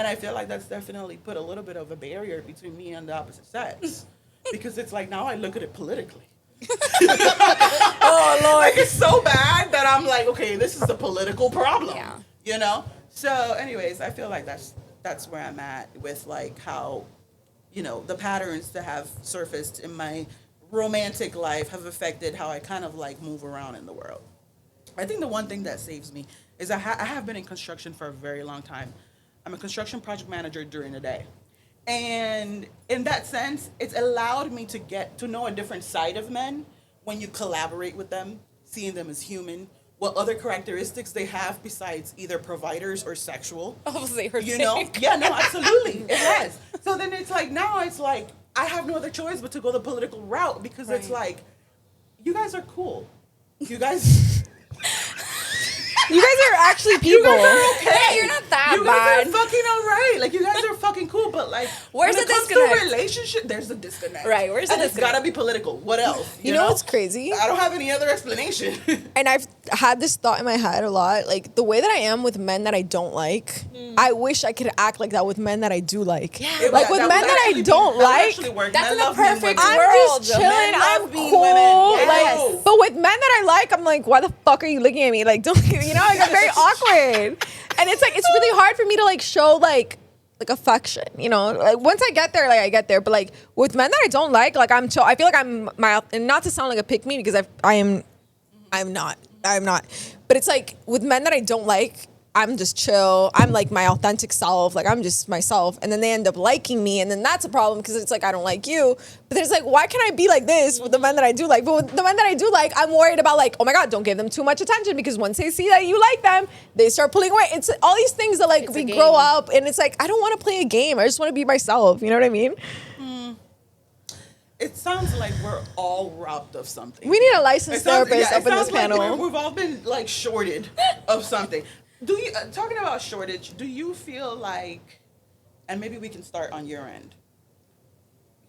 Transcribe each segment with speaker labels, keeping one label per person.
Speaker 1: And I feel like that's definitely put a little bit of a barrier between me and the opposite sex. Because it's like now I look at it politically.
Speaker 2: Oh, Lord.
Speaker 1: Like, it's so bad that I'm like, okay, this is a political problem.
Speaker 2: Yeah.
Speaker 1: You know? So, anyways, I feel like that's where I'm at with, like, how, you know, the patterns that have surfaced in my romantic life have affected how I kind of, like, move around in the world. I think the one thing that saves me is I have been in construction for a very long time. I'm a construction project manager during the day. And in that sense, it's allowed me to get to know a different side of men when you collaborate with them, seeing them as human, what other characteristics they have besides either providers or sexual.
Speaker 2: Obviously, her
Speaker 1: You know? Yeah, no, absolutely. It has. So then it's like, now it's like, I have no other choice but to go the political route because it's like, you guys are cool. You guys...
Speaker 3: You guys are actually people.
Speaker 1: You guys are okay.
Speaker 2: Yeah, you're not that
Speaker 1: you
Speaker 2: bad.
Speaker 1: You guys are fucking alright. Like, you guys are fucking cool, but like,
Speaker 2: Where's
Speaker 1: when
Speaker 2: the
Speaker 1: it comes
Speaker 2: disconnect?
Speaker 1: to a relationship, there's a disconnect.
Speaker 2: Right, where's the
Speaker 1: and
Speaker 2: disconnect?
Speaker 1: it's gotta be political. What else?
Speaker 3: You know what's crazy?
Speaker 1: I don't have any other explanation.
Speaker 3: And I've had this thought in my head a lot. Like, the way that I am with men that I don't like, I wish I could act like that with men that I do like.
Speaker 2: Yeah.
Speaker 3: Like, with men that I don't like,
Speaker 2: That's in the perfect
Speaker 3: I'm
Speaker 2: world.
Speaker 3: just chilling.
Speaker 1: Men love
Speaker 3: I'm
Speaker 1: being
Speaker 3: cool.
Speaker 1: women. Yes.
Speaker 3: Like, but with men that I like, I'm like, why the fuck are you looking at me? Like, don't you know? Like, I'm very awkward, and it's like it's really hard for me to like show like affection. You know, like once I get there, like I get there. But like with men that I don't like I feel like I'm my and not to sound like a pick me because I'm not. But it's like with men that I don't like, I'm just chill. I'm like my authentic self. Like I'm just myself. And then they end up liking me. And then that's a problem because it's like, I don't like you. But then it's like, why can't I be like this with the men that I do like? But with the men that I do like, I'm worried about like, oh my God, don't give them too much attention because once they see that you like them, they start pulling away. It's all these things that like we grow up and it's like, I don't want to play a game. I just want to be myself. You know what I mean?
Speaker 1: It sounds like we're all robbed of something.
Speaker 3: We need a licensed therapist up in this
Speaker 1: like
Speaker 3: panel.
Speaker 1: we've all been like shorted of something. Do you talking about shortage? Do you feel like, and maybe we can start on your end,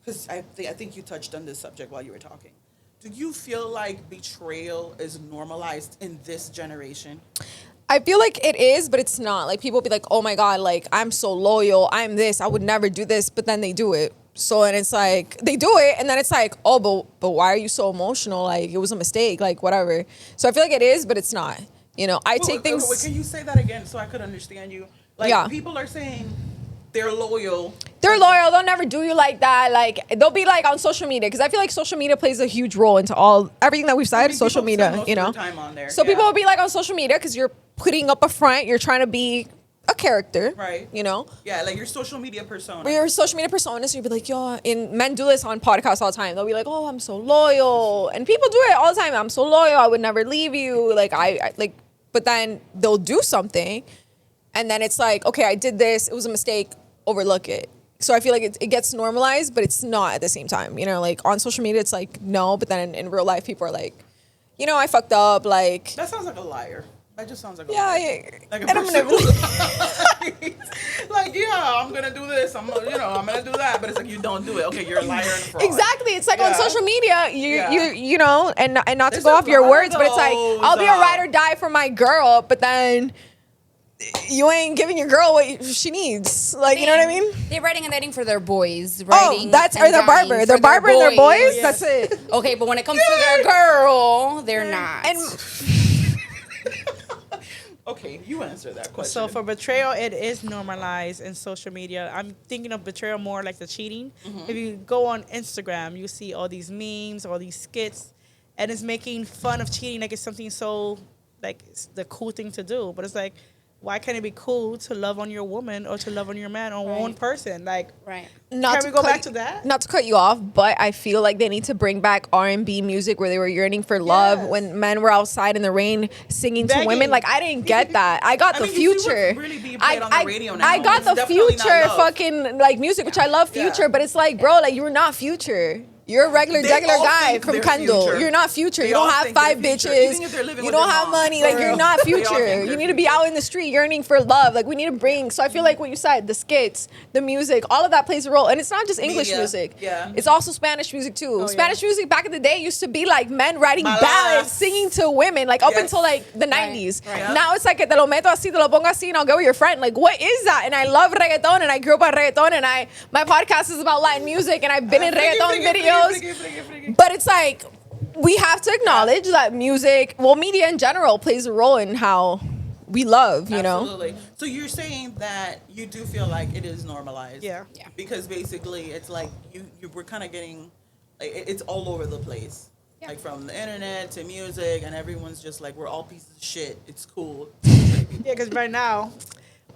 Speaker 1: because I think you touched on this subject while you were talking. Do you feel like betrayal is normalized in this generation?
Speaker 3: I feel like it is, but it's not. Like people be like, oh my God, like I'm so loyal. I'm this. I would never do this, but then they do it. So, and it's like, they do it, and then it's like, oh, but why are you so emotional? Like, it was a mistake, like, whatever. So I feel like it is, but it's not. You know, I take things...
Speaker 1: Wait, can you say that again so I could understand you? Like, people are saying they're loyal.
Speaker 3: They're loyal. They'll never do you like that. Like, they'll be, like, on social media. Because I feel like social media plays a huge role into everything that we've said, social media, you know?
Speaker 1: Time on there.
Speaker 3: So people will be, like, on social media because you're putting up a front. You're trying to be a character,
Speaker 1: right?
Speaker 3: You know,
Speaker 1: like your social media persona.
Speaker 3: Your social media persona, so you'd be like, yo, and men do this on podcasts all the time. They'll be like, oh, I'm so loyal, and people do it all the time. I'm so loyal, I would never leave you. Like I like, but then they'll do something, and then it's like, okay, I did this, it was a mistake, overlook it. So I feel like it gets normalized, but it's not at the same time. You know, like on social media, it's like no, but then in real life, people are like, you know, I fucked up. Like
Speaker 1: that sounds like a liar. That just sounds like a
Speaker 3: like
Speaker 1: I'm gonna like I'm gonna do this. I'm gonna do that. But it's like you don't do it. Okay, you're a liar and a fraud.
Speaker 3: Exactly. It's like on social media, you know, and not to go off your words, but it's like I'll be a ride or die for my girl, but then you ain't giving your girl what she needs. Like, you know what I mean?
Speaker 2: They're writing and editing for their boys.
Speaker 3: Or their barber. Their barber and their boys. Yes. That's it.
Speaker 2: Okay, but when it comes to their girl, they're not.
Speaker 3: And
Speaker 1: okay, you answer that question.
Speaker 4: So for betrayal, it is normalized in social media. I'm thinking of betrayal more like the cheating. Mm-hmm. If you go on Instagram, you see all these memes, all these skits, and it's making fun of cheating like it's something so, like, it's the cool thing to do. But it's like, why can't it be cool to love on your woman or to love on your man or one person? Like,
Speaker 2: right.
Speaker 4: Can we go back to that?
Speaker 3: Not to cut you off, but I feel like they need to bring back R&B music where they were yearning for love when men were outside in the rain singing to women. Like, I didn't get that. I got the Future. I got the Future fucking like music, which I love Future, but it's like, bro, like you were not Future. You're a regular,
Speaker 1: They
Speaker 3: regular
Speaker 1: all
Speaker 3: guy
Speaker 1: think
Speaker 3: from
Speaker 1: they're
Speaker 3: Kendall.
Speaker 1: future.
Speaker 3: You're not future.
Speaker 1: They
Speaker 3: You don't
Speaker 1: all
Speaker 3: have
Speaker 1: think they're
Speaker 3: 5
Speaker 1: future,
Speaker 3: bitches.
Speaker 1: even if they're living
Speaker 3: You
Speaker 1: with
Speaker 3: don't
Speaker 1: their
Speaker 3: have
Speaker 1: mom.
Speaker 3: money.
Speaker 1: For
Speaker 3: Like, you're
Speaker 1: real.
Speaker 3: not
Speaker 1: They all think
Speaker 3: future.
Speaker 1: they're
Speaker 3: You need to be
Speaker 1: future.
Speaker 3: out in the street yearning for love. Like, we need to bring. So I feel like what you said, the skits, the music, all of that plays a role. And it's not just English
Speaker 1: Media.
Speaker 3: music.
Speaker 1: Yeah.
Speaker 3: It's also Spanish music too.
Speaker 4: yeah.
Speaker 3: Spanish music back in the day used to be like men writing
Speaker 1: Ballads.
Speaker 3: ballads, singing to women, like up
Speaker 1: Yes.
Speaker 3: until like the 90s.
Speaker 1: Right. Yeah.
Speaker 3: Now it's like, que te lo meto así, te lo pongo así, and I'll go with your friend. Like, what is that? And I love reggaeton, and I grew up on reggaeton, and my podcast is about Latin music, and I've been in reggaeton videos. But it's like, we have to acknowledge that music, well, media in general plays a role in how we love, you know?
Speaker 1: Absolutely. So you're saying that you do feel like it is normalized.
Speaker 4: Yeah.
Speaker 2: Yeah.
Speaker 1: Because basically it's like you we're kind of getting, like, it's all over the place.
Speaker 2: Yeah.
Speaker 1: Like from the internet to music, and everyone's just like, we're all pieces of shit. It's cool.
Speaker 4: Yeah, because right now,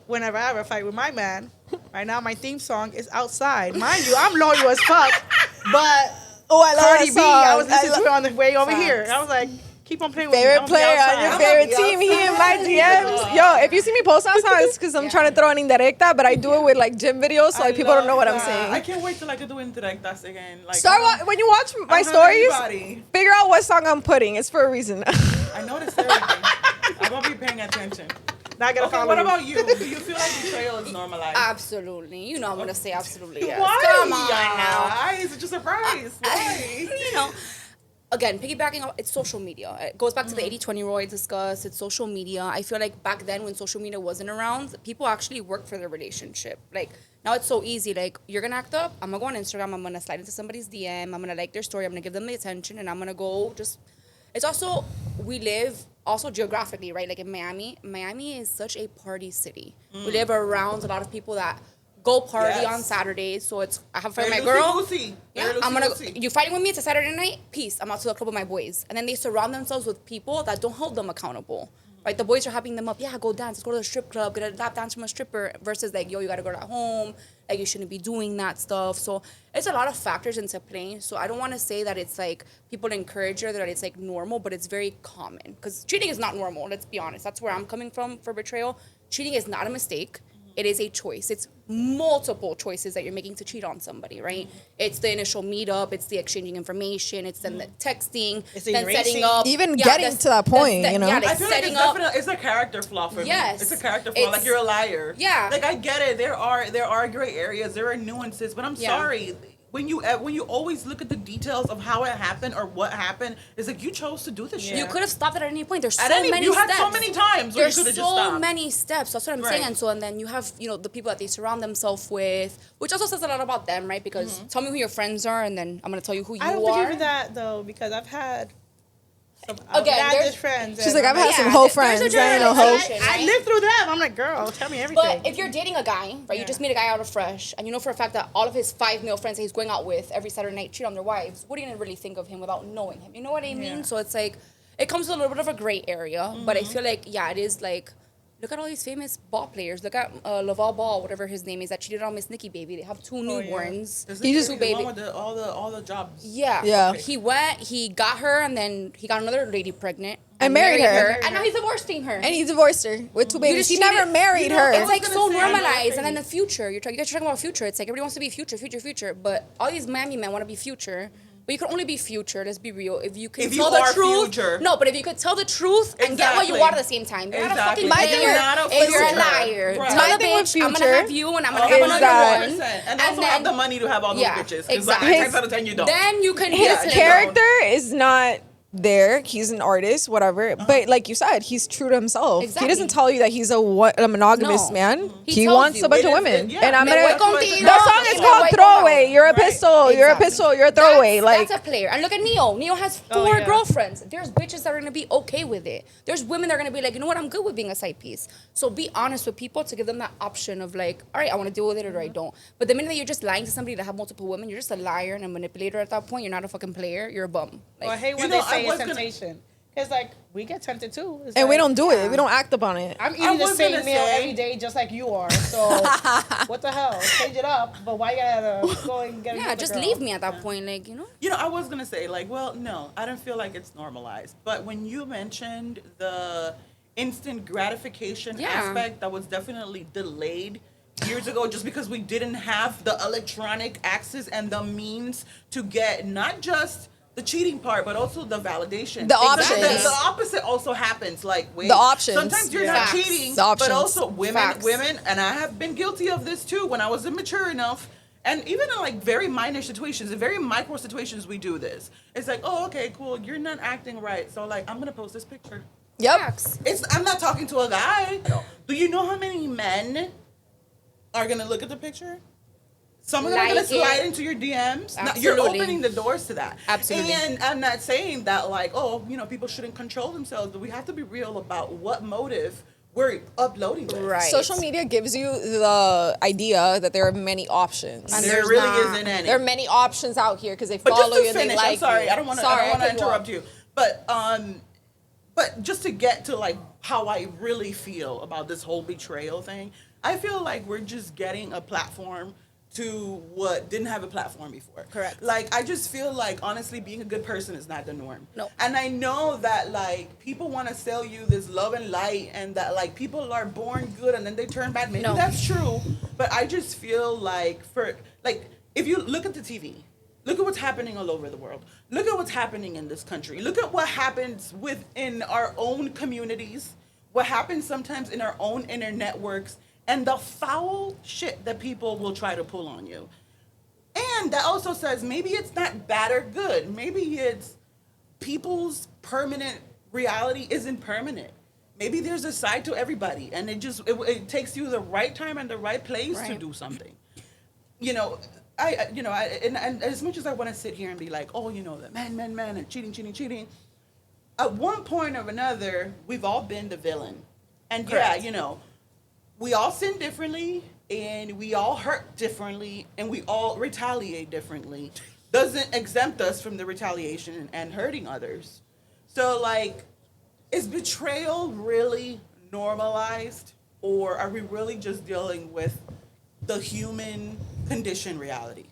Speaker 4: whenever I have a fight with my man, right now my theme song is Outside. Mind you, I'm loyal as fuck, but
Speaker 3: Oh, I love
Speaker 4: Cardi
Speaker 3: that
Speaker 4: B,
Speaker 3: song.
Speaker 4: I was listening
Speaker 3: I
Speaker 4: to it on the way over
Speaker 2: Facts.
Speaker 4: here. I was like, keep on playing with me.
Speaker 3: Favorite
Speaker 4: I'm
Speaker 3: player on
Speaker 4: outside.
Speaker 3: your
Speaker 1: I'm
Speaker 3: favorite
Speaker 1: gonna be
Speaker 3: team, he in my
Speaker 1: outside.
Speaker 3: DMs. Yo, if you see me post on songs, it's because I'm trying to throw an indirecta, but I do it with like gym videos, so like people don't know what I'm
Speaker 1: I
Speaker 3: saying.
Speaker 1: can't wait till I can do indirectas again. Like,
Speaker 3: Start when you watch my
Speaker 1: I don't have
Speaker 3: stories,
Speaker 1: anybody.
Speaker 3: figure out what song I'm putting. It's for a reason.
Speaker 1: I noticed everything. I'm gonna be paying attention.
Speaker 4: Now I gotta
Speaker 1: Okay,
Speaker 4: follow
Speaker 1: what
Speaker 4: you.
Speaker 1: about you? Do you feel like betrayal is normalized?
Speaker 2: Absolutely. You know I'm gonna say absolutely yes.
Speaker 1: Why?
Speaker 2: Come on now.
Speaker 1: Why? It's just a surprise. Why?
Speaker 2: You know, again, piggybacking off, it's social media. It goes back to the 80-20 rule I discussed. It's social media. I feel like back then when social media wasn't around, people actually worked for their relationship. Like, now it's so easy. Like, you're going to act up. I'm going to go on Instagram. I'm going to slide into somebody's DM. I'm going to like their story. I'm going to give them the attention. And I'm going to go just... It's also... We live also geographically, right? Like in Miami. Miami is such a party city. We live around a lot of people that go party
Speaker 1: Yes.
Speaker 2: on Saturdays. So it's... I have a friend,
Speaker 1: Very
Speaker 2: my girl...
Speaker 1: loosey-goosey.
Speaker 2: Yeah,
Speaker 1: Very
Speaker 2: I'm gonna.
Speaker 1: loosey-goosey.
Speaker 2: You fighting with me? It's a Saturday night. Peace. I'm out to the club with my boys, and then they surround themselves with people that don't hold them accountable. Right? The boys are hyping them up. Yeah, go dance. Let's go to the strip club. Get a lap dance from a stripper. Versus like, yo, you gotta go to home. Like, you shouldn't be doing that stuff. So it's a lot of factors into play. So I don't want to say that it's like people encourage her, that it's like normal, but it's very common. Because cheating is not normal. Let's be honest. That's where I'm coming from for betrayal. Cheating is not a mistake. It is a choice. It's multiple choices that you're making to cheat on somebody, right? It's the initial meetup, it's the exchanging information, it's then the texting,
Speaker 4: It's the
Speaker 2: then setting
Speaker 4: erasing.
Speaker 2: up.
Speaker 3: Even getting to that point, you know?
Speaker 2: Yeah,
Speaker 1: I
Speaker 2: like
Speaker 1: feel like
Speaker 2: setting
Speaker 1: it's
Speaker 2: up.
Speaker 1: definitely it's a character flaw for
Speaker 2: Yes.
Speaker 1: me. It's a character flaw.
Speaker 2: It's-
Speaker 1: Like, you're a liar.
Speaker 2: Yeah.
Speaker 1: Like, I get it. There are gray areas. There are nuances. But I'm
Speaker 2: Yeah.
Speaker 1: sorry. When you always look at the details of how it happened or what happened, it's like you chose to do this shit.
Speaker 2: You could have stopped it at any point. There's
Speaker 1: At
Speaker 2: so
Speaker 1: any,
Speaker 2: many
Speaker 1: you
Speaker 2: steps.
Speaker 1: had so many times where
Speaker 2: There's
Speaker 1: you could have
Speaker 2: so
Speaker 1: just stopped.
Speaker 2: many steps. That's what I'm saying.
Speaker 1: Right.
Speaker 2: And so, and then you have, you know, the people that they surround themselves with, which also says a lot about them, right? Because tell me who your friends are, and then I'm gonna tell you who you
Speaker 4: I don't
Speaker 2: are.
Speaker 4: believe in that though, because I've had some
Speaker 2: Again,
Speaker 4: outlandish
Speaker 2: there's-
Speaker 4: friends.
Speaker 3: She's
Speaker 4: and
Speaker 3: like, I've
Speaker 4: I'm
Speaker 3: had
Speaker 2: Yeah,
Speaker 3: some hoe
Speaker 2: there's a
Speaker 3: friends. I ain't no hoe.
Speaker 2: generalization.
Speaker 4: I lived through them. I'm like, girl, tell me everything.
Speaker 2: But if you're dating a guy, right, you just meet a guy out of fresh, and you know for a fact that all of his 5 male friends that he's going out with every Saturday night cheat on their wives, what are you gonna really think of him without knowing him? You know what I mean?
Speaker 4: Yeah.
Speaker 2: So it's like, it comes with a little bit of a gray area, but I feel like, yeah, it is like, look at all these famous ball players. Look at Laval Ball, whatever his name is, that cheated on Miss Nikki Baby. They have 2
Speaker 4: yeah.
Speaker 2: newborns.
Speaker 1: Is
Speaker 3: He
Speaker 1: this
Speaker 3: just-
Speaker 1: the
Speaker 2: baby.
Speaker 1: one with all the jobs?
Speaker 2: Yeah.
Speaker 3: Yeah.
Speaker 2: He went, he got her, and then he got another lady pregnant.
Speaker 3: And married her.
Speaker 2: And now he's divorcing her.
Speaker 3: And he divorced her with 2 babies.
Speaker 2: just
Speaker 3: He never
Speaker 2: cheated.
Speaker 3: married
Speaker 1: You know,
Speaker 3: her.
Speaker 1: I
Speaker 2: It's
Speaker 1: was
Speaker 2: like
Speaker 1: gonna
Speaker 2: so
Speaker 1: say, I know
Speaker 2: normalized,
Speaker 1: that
Speaker 2: and then the
Speaker 1: phase.
Speaker 2: future. You guys are talking about future. It's like everybody wants to be future, but all these Miami men want to be future. But you can only be future. Let's be real. If you can
Speaker 1: If
Speaker 2: tell
Speaker 1: you
Speaker 2: the
Speaker 1: are
Speaker 2: truth,
Speaker 1: future.
Speaker 2: no. But if you could tell the truth and get what you
Speaker 1: Exactly.
Speaker 2: want at the same time, you're not a fucking
Speaker 1: Exactly.
Speaker 3: My
Speaker 2: player.
Speaker 3: thing with-
Speaker 1: Not a
Speaker 2: If you're a
Speaker 1: future.
Speaker 2: liar,
Speaker 1: Right.
Speaker 2: tell
Speaker 3: My
Speaker 2: the
Speaker 3: thing with
Speaker 2: bitch, I'm gonna
Speaker 3: future
Speaker 2: have you, and I'm gonna
Speaker 3: is
Speaker 2: have another
Speaker 3: that-
Speaker 2: one.
Speaker 1: And also have the money to have all those
Speaker 2: Yeah,
Speaker 1: bitches.
Speaker 2: exactly.
Speaker 1: Like, 9 out of 10 you don't.
Speaker 2: Then you can
Speaker 3: His
Speaker 2: listen.
Speaker 3: character is not there. He's an artist, whatever. But like you said, he's true to himself.
Speaker 2: Exactly.
Speaker 3: He doesn't tell you that he's a monogamous
Speaker 2: No.
Speaker 3: man.
Speaker 2: He
Speaker 3: He
Speaker 2: tells
Speaker 3: wants
Speaker 2: you.
Speaker 3: a bunch
Speaker 1: It
Speaker 3: of
Speaker 1: is-
Speaker 3: women.
Speaker 1: yeah.
Speaker 3: And I'm
Speaker 2: Me
Speaker 3: gonna.
Speaker 2: voy contigo.
Speaker 3: That song is
Speaker 2: Me
Speaker 3: called
Speaker 2: voy
Speaker 3: Throwaway.
Speaker 2: con-
Speaker 3: You're a
Speaker 1: Right.
Speaker 3: pistol. You're a
Speaker 2: Exactly.
Speaker 3: pistol. You're a throwaway. Like
Speaker 2: That's a player. And look at Neo. Neo has 4
Speaker 4: Oh, yeah.
Speaker 2: girlfriends. There's bitches that are gonna be okay with it. There's women that are gonna be like, you know what, I'm good with being a side piece. So be honest with people to give them that option of like, all right, I want to deal with it or I don't. But the minute that you're just lying to somebody that have multiple women, you're just a liar and a manipulator at that point. You're not a fucking player. You're a bum.
Speaker 4: Well, I hate when
Speaker 1: You know,
Speaker 4: they say
Speaker 1: I
Speaker 4: it's
Speaker 1: was gonna-
Speaker 4: temptation. Because, like, we get tempted too. It's
Speaker 3: and we
Speaker 4: like,
Speaker 3: don't do it. We don't act upon it.
Speaker 4: I'm
Speaker 1: I
Speaker 4: eating the
Speaker 1: was
Speaker 4: same
Speaker 1: gonna
Speaker 4: meal
Speaker 1: say-
Speaker 4: every day just like you are. So, what the hell? Change it up. But why you gotta go and get
Speaker 2: Yeah,
Speaker 4: another
Speaker 2: just
Speaker 4: girl?
Speaker 2: leave me at that point. Like, you know?
Speaker 1: You know, I was gonna say, like, well, no, I don't feel like it's normalized. But when you mentioned the instant gratification
Speaker 2: Yeah.
Speaker 1: aspect, that was definitely delayed years ago, just because we didn't have the electronic access and the means to get not just the cheating part, but also the validation.
Speaker 3: The options.
Speaker 1: The opposite also happens. Like, wait,
Speaker 3: The options.
Speaker 1: sometimes you're
Speaker 2: Yeah.
Speaker 1: not
Speaker 2: Facts.
Speaker 1: cheating,
Speaker 3: The options.
Speaker 1: but also
Speaker 2: Facts.
Speaker 1: women, and I have been guilty of this too when I was immature enough. And even in like very minor situations, in very micro situations, we do this. It's like, oh, okay, cool, you're not acting right, so like I'm gonna post this picture.
Speaker 3: Yep.
Speaker 2: Facts.
Speaker 1: I'm not talking to a guy. Do you know how many men are gonna look at the picture? Some of them are gonna
Speaker 2: Like
Speaker 1: slide
Speaker 2: it.
Speaker 1: into your DMs. Now, you're
Speaker 2: Absolutely.
Speaker 1: opening the doors to that.
Speaker 2: Absolutely.
Speaker 1: And I'm not saying that like, oh, people shouldn't control themselves, but we have to be real about what motive we're uploading with.
Speaker 2: Right.
Speaker 3: Social media gives you the idea that there are many options.
Speaker 2: And
Speaker 1: There
Speaker 2: there's
Speaker 1: really
Speaker 2: not.
Speaker 1: isn't any.
Speaker 3: There are many options out here because they
Speaker 1: But
Speaker 3: follow
Speaker 1: just to
Speaker 3: you and
Speaker 1: finish,
Speaker 3: they like
Speaker 1: I'm sorry,
Speaker 3: you.
Speaker 1: I don't want to
Speaker 3: Sorry, I cut
Speaker 1: interrupt
Speaker 3: off.
Speaker 1: you. But just to get to like how I really feel about this whole betrayal thing, I feel like we're just getting a platform to what didn't have a platform before.
Speaker 2: Correct.
Speaker 1: Like, I just feel like, honestly, being a good person is not the norm.
Speaker 2: No.
Speaker 1: And I know that, like, people want to sell you this love and light and that, like, people are born good and then they turn bad. Maybe
Speaker 2: No.
Speaker 1: that's true. But I just feel like, if you look at the TV, look at what's happening all over the world. Look at what's happening in this country. Look at what happens within our own communities, what happens sometimes in our own inner networks, and the foul shit that people will try to pull on you. And that also says maybe it's not bad or good. Maybe it's people's permanent reality isn't permanent. Maybe there's a side to everybody, and it takes you the right time and the right place to
Speaker 2: Right.
Speaker 1: do something. And as much as I want to sit here and be like, oh, the men, and cheating. At one point or another, we've all been the villain. And
Speaker 2: Correct.
Speaker 1: we all sin differently, and we all hurt differently, and we all retaliate differently. Doesn't exempt us from the retaliation and hurting others. So, like, is betrayal really normalized, or are we really just dealing with the human condition reality?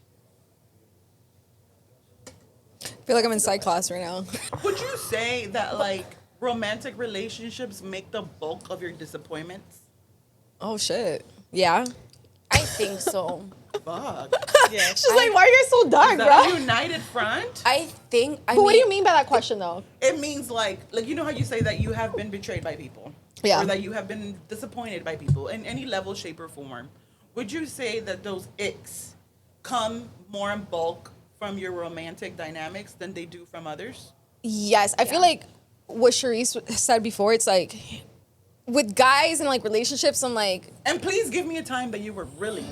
Speaker 3: I feel like I'm in psych class right now.
Speaker 1: Would you say that, like, romantic relationships make the bulk of your disappointments?
Speaker 3: Oh shit. Yeah.
Speaker 2: I think so.
Speaker 1: Fuck.
Speaker 4: Yeah.
Speaker 3: She's like, why are you guys so dark,
Speaker 1: Is that
Speaker 3: bro?
Speaker 1: a united front?
Speaker 2: I think.
Speaker 3: But what do you mean by that question, though?
Speaker 1: It means like you know how you say that you have been betrayed by people,
Speaker 3: Yeah.
Speaker 1: or that you have been disappointed by people in any level, shape, or form. Would you say that those icks come more in bulk from your romantic dynamics than they do from others?
Speaker 3: Yes, I feel like what Charisse said before. It's like with guys and like relationships, I'm like,
Speaker 1: And please give me a time that you were really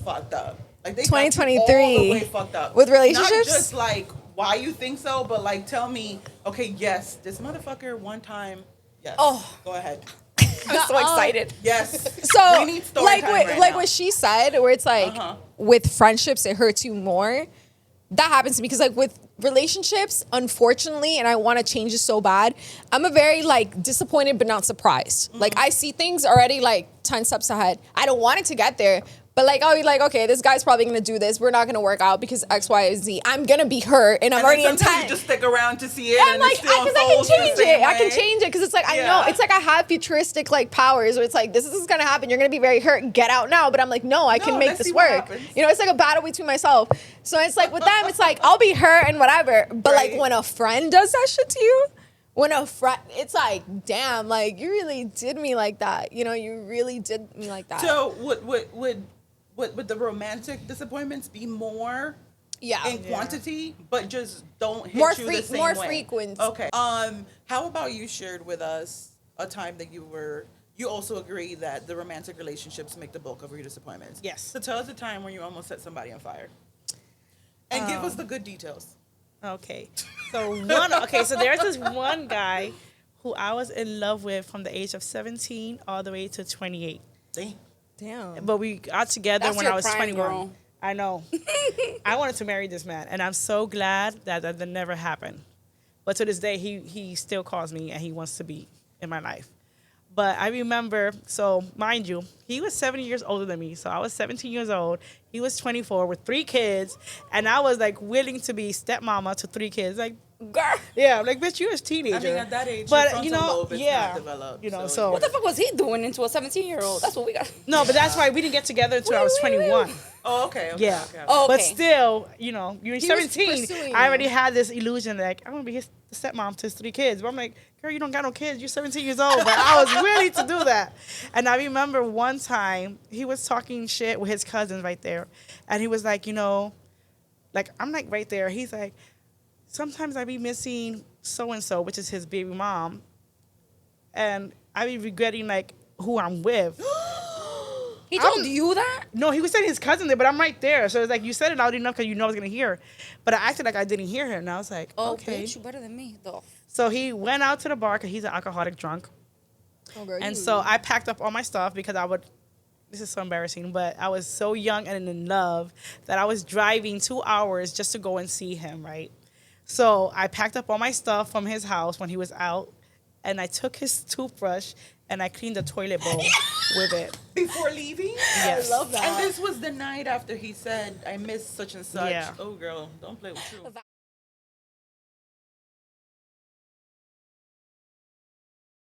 Speaker 1: fucked up. Like they got you
Speaker 3: 2023
Speaker 1: all the way fucked up
Speaker 3: with relationships?
Speaker 1: Not just like why you think so, but like tell me, okay, yes, this motherfucker one time. Yes.
Speaker 2: Oh.
Speaker 1: Go ahead.
Speaker 2: I'm so excited.
Speaker 1: Yes.
Speaker 3: so
Speaker 1: we need story
Speaker 3: like
Speaker 1: time
Speaker 3: what
Speaker 1: right
Speaker 3: like
Speaker 1: now.
Speaker 3: what she said, where it's like with friendships it hurts you more. That happens to me because like with relationships, unfortunately, and I want to change it so bad, I'm a very like disappointed but not surprised. Like I see things already like 10 steps ahead. I don't want it to get there, but like I'll be like, okay, this guy's probably gonna do this. We're not gonna work out because X, Y, and Z. I'm gonna be hurt, and I'm
Speaker 1: And
Speaker 3: already
Speaker 1: then sometimes
Speaker 3: intent.
Speaker 1: you just stick around to see it,
Speaker 3: And
Speaker 1: and
Speaker 3: like,
Speaker 1: it still
Speaker 3: because I can
Speaker 1: unfolds the
Speaker 3: change
Speaker 1: same
Speaker 3: it. I can
Speaker 1: way.
Speaker 3: change it because it's like I
Speaker 1: Yeah.
Speaker 3: know it's like I have futuristic like powers where it's like this is gonna happen. You're gonna be very hurt. Get out now. But I'm like, no, I can
Speaker 1: No,
Speaker 3: make
Speaker 1: let's
Speaker 3: this
Speaker 1: see what
Speaker 3: work.
Speaker 1: happens.
Speaker 3: You know, it's like a battle between myself. So it's like with them, it's like I'll be hurt and whatever. But
Speaker 1: Right.
Speaker 3: like when a friend does that shit to you, when a friend, it's like, damn, like you really did me like that. You know, you really did me like that.
Speaker 1: So would the romantic disappointments be more
Speaker 3: yeah.
Speaker 1: in quantity, but just don't hit
Speaker 3: More
Speaker 1: you the same
Speaker 3: more
Speaker 1: way?
Speaker 3: frequent.
Speaker 1: Okay. How about you shared with us a time that you also agree that the romantic relationships make the bulk of your disappointments?
Speaker 4: Yes.
Speaker 1: So tell us a time when you almost set somebody on fire, and give us the good details.
Speaker 4: Okay. So so there's this one guy who I was in love with from the age of 17 all the way to 28.
Speaker 1: See?
Speaker 3: Damn.
Speaker 4: But we got together
Speaker 2: That's
Speaker 4: when
Speaker 2: your
Speaker 4: I was
Speaker 2: prime,
Speaker 4: 21.
Speaker 2: girl.
Speaker 4: I know. I wanted to marry this man, and I'm so glad that never happened. But to this day, he still calls me, and he wants to be in my life. But I remember, so mind you, he was 7 years older than me. So I was 17 years old. He was 24 with 3 kids. And I was like willing to be stepmama to 3 kids. Like,
Speaker 2: Girl.
Speaker 4: Yeah, like, bitch, you're a
Speaker 1: I
Speaker 4: teenager.
Speaker 1: mean, at that age,
Speaker 4: but
Speaker 1: your
Speaker 4: you
Speaker 1: frontal
Speaker 4: know,
Speaker 1: lobe is
Speaker 4: yeah,
Speaker 1: not developed.
Speaker 4: you know,
Speaker 1: so
Speaker 4: so
Speaker 2: What the fuck was he doing into a 17-year-old? That's what we got.
Speaker 4: no, but that's why we didn't get together until I was 21.
Speaker 1: Oh, okay.
Speaker 4: Yeah.
Speaker 2: Oh,
Speaker 4: But
Speaker 2: okay.
Speaker 4: still, you know, you're
Speaker 3: He was
Speaker 4: 17.
Speaker 3: pursuing
Speaker 4: I already
Speaker 3: you.
Speaker 4: had this illusion like, I want to be his stepmom to his 3 kids. But I'm like, girl, you don't got no kids. You're 17 years old. But I was ready to do that. And I remember one time he was talking shit with his cousins right there. And he was like, you know, like, I'm like right there. He's like, sometimes I be missing so-and-so, which is his baby mom. And I be regretting, like, who I'm with.
Speaker 2: He told you that?
Speaker 4: No, he was saying his cousin did, but I'm right there. So it's like, you said it loud enough because you know I was going to hear. But I acted like I didn't hear him. And I was like,
Speaker 2: Oh,
Speaker 4: okay.
Speaker 2: bitch, you better than me, though.
Speaker 4: So he went out to the bar because he's an alcoholic drunk.
Speaker 3: Oh, girl,
Speaker 4: And
Speaker 3: you-
Speaker 4: so I packed up all my stuff because this is so embarrassing, but I was so young and in love that I was driving 2 hours just to go and see him, right? So I packed up all my stuff from his house when he was out, and I took his toothbrush and I cleaned the toilet bowl with it.
Speaker 1: Before leaving?
Speaker 4: Yes.
Speaker 3: I love that.
Speaker 1: And this was the night after he said, I miss such and such.
Speaker 4: Yeah.
Speaker 1: Oh, girl, don't play with you.